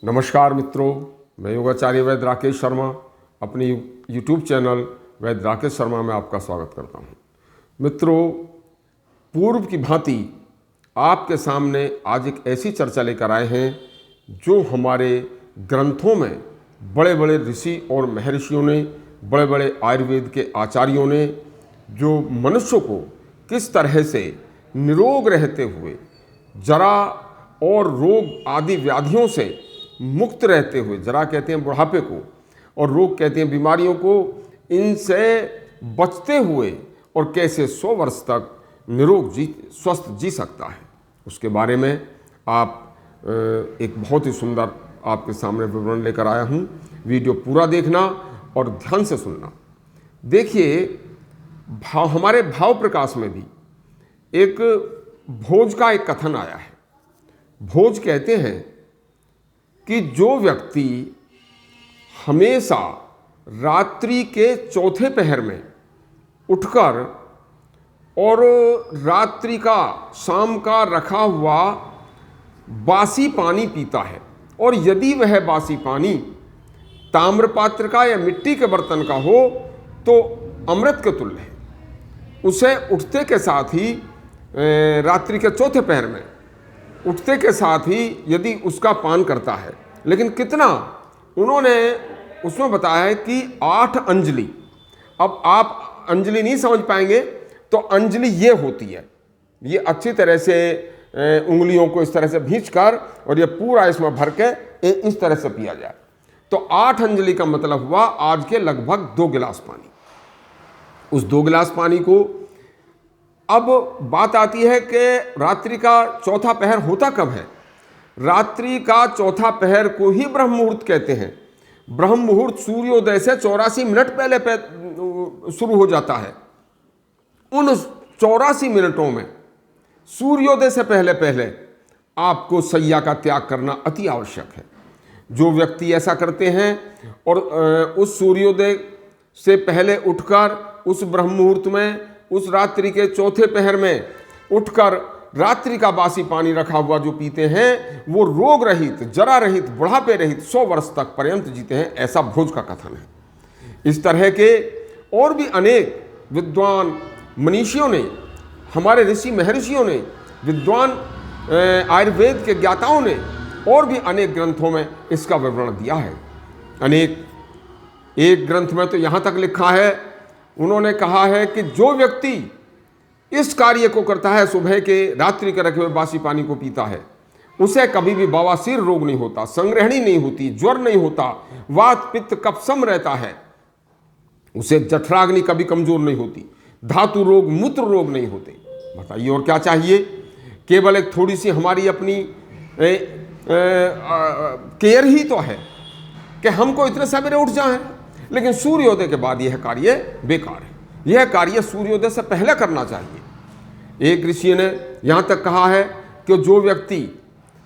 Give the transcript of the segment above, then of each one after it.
नमस्कार मित्रों, मैं योगाचार्य वैद्य राकेश शर्मा अपने यूट्यूब चैनल वैद्य राकेश शर्मा में आपका स्वागत करता हूं। मित्रों, पूर्व की भांति आपके सामने आज एक ऐसी चर्चा लेकर आए हैं जो हमारे ग्रंथों में बड़े बड़े ऋषि और महर्षियों ने, बड़े बड़े आयुर्वेद के आचार्यों ने जो मनुष्य को किस तरह से निरोग रहते हुए, जरा और रोग आदि व्याधियों से मुक्त रहते हुए, जरा कहते हैं बुढ़ापे को और रोग कहते हैं बीमारियों को, इनसे बचते हुए और कैसे 100 वर्ष तक निरोग स्वस्थ जी सकता है, उसके बारे में आप एक बहुत ही सुंदर आपके सामने विवरण लेकर आया हूँ। वीडियो पूरा देखना और ध्यान से सुनना। देखिए, हमारे भाव प्रकाश में भी एक भोज का एक कथन आया है। भोज कहते हैं कि जो व्यक्ति हमेशा रात्रि के चौथे पहर में उठकर और रात्रि का, शाम का रखा हुआ बासी पानी पीता है, और यदि वह बासी पानी ताम्र पात्र का या मिट्टी के बर्तन का हो तो अमृत के तुल्य है, उसे उठते के साथ ही रात्रि के चौथे पहर में उठते के साथ ही यदि उसका पान करता है, लेकिन कितना, उन्होंने उसमें बताया है कि 8 अंजलि। अब आप अंजलि नहीं समझ पाएंगे तो अंजलि ये होती है, ये अच्छी तरह से उंगलियों को इस तरह से भींचकर और ये पूरा इसमें भर के इस तरह से पिया जाए। तो 8 अंजलि का मतलब हुआ आज के लगभग 2 गिलास पानी। उस 2 गिलास पानी को, अब बात आती है कि रात्रि का चौथा पहर होता कब है। रात्रि का चौथा पहर को ही ब्रह्म मुहूर्त कहते हैं। ब्रह्म मुहूर्त सूर्योदय से 84 मिनट पहले शुरू हो जाता है। उन 84 मिनटों में सूर्योदय से पहले पहले आपको शैया का त्याग करना अति आवश्यक है। जो व्यक्ति ऐसा करते हैं और उस सूर्योदय से पहले उठकर उस ब्रह्म मुहूर्त में, उस रात्रि के चौथे पहर में उठकर रात्रि का बासी पानी रखा हुआ जो पीते हैं, वो रोग रहित, जरा रहित, बुढ़ापे रहित 100 वर्ष तक पर्यंत जीते हैं, ऐसा भोज का कथन है। इस तरह के और भी अनेक विद्वान मनीषियों ने, हमारे ऋषि महर्षियों ने, विद्वान आयुर्वेद के ज्ञाताओं ने और भी अनेक ग्रंथों में इसका विवरण दिया है। अनेक, एक ग्रंथ में तो यहाँ तक लिखा है, उन्होंने कहा है कि जो व्यक्ति इस कार्य को करता है, सुबह के रात्रि के रखे हुए बासी पानी को पीता है, उसे कभी भी बवासीर रोग नहीं होता, संग्रहणी नहीं होती, ज्वर नहीं होता, वात पित्त कफ सम रहता है, उसे जठराग्नि कभी कमजोर नहीं होती, धातु रोग, मूत्र रोग नहीं होते। बताइए और क्या चाहिए। केवल एक थोड़ी सी हमारी अपनी केयर ही तो है कि हमको इतने सवेरे उठ जाएं, लेकिन सूर्योदय के बाद यह कार्य बेकार है। यह कार्य सूर्योदय से पहले करना चाहिए। एक ऋषि ने यहाँ तक कहा है कि जो व्यक्ति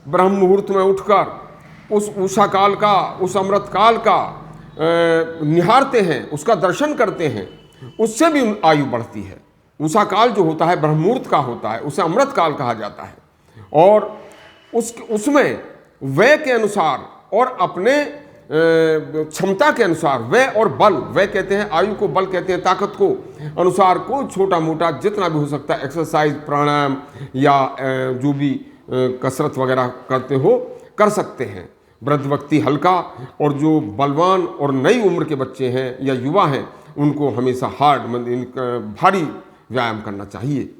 ब्रह्म मुहूर्त में उठकर उस उषा काल का, उस अमृत काल का निहारते हैं, उसका दर्शन करते हैं, उससे भी आयु बढ़ती है। उषा काल जो होता है ब्रह्म मुहूर्त का होता है, उसे अमृत काल कहा जाता है, और उसमें वय के अनुसार और अपने क्षमता के अनुसार, वय और बल, वय कहते हैं आयु को, बल कहते हैं ताकत को, अनुसार को छोटा मोटा जितना भी हो सकता है एक्सरसाइज, प्राणायाम या जो भी कसरत वगैरह करते हो कर सकते हैं। वृद्ध व्यक्ति हल्का, और जो बलवान और नई उम्र के बच्चे हैं या युवा हैं, उनको हमेशा भारी व्यायाम करना चाहिए।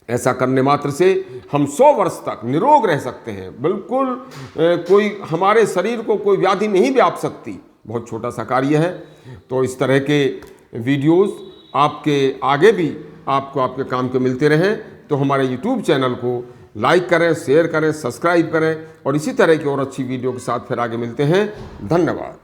ऐसा करने मात्र से हम 100 वर्ष तक निरोग रह सकते हैं। बिल्कुल कोई हमारे शरीर को कोई व्याधि नहीं व्याप सकती। बहुत छोटा सा कार्य है। तो इस तरह के वीडियोस आपके आगे भी आपको आपके काम के मिलते रहें, तो हमारे यूट्यूब चैनल को लाइक करें, शेयर करें, सब्सक्राइब करें, और इसी तरह की और अच्छी वीडियो के साथ फिर आगे मिलते हैं। धन्यवाद।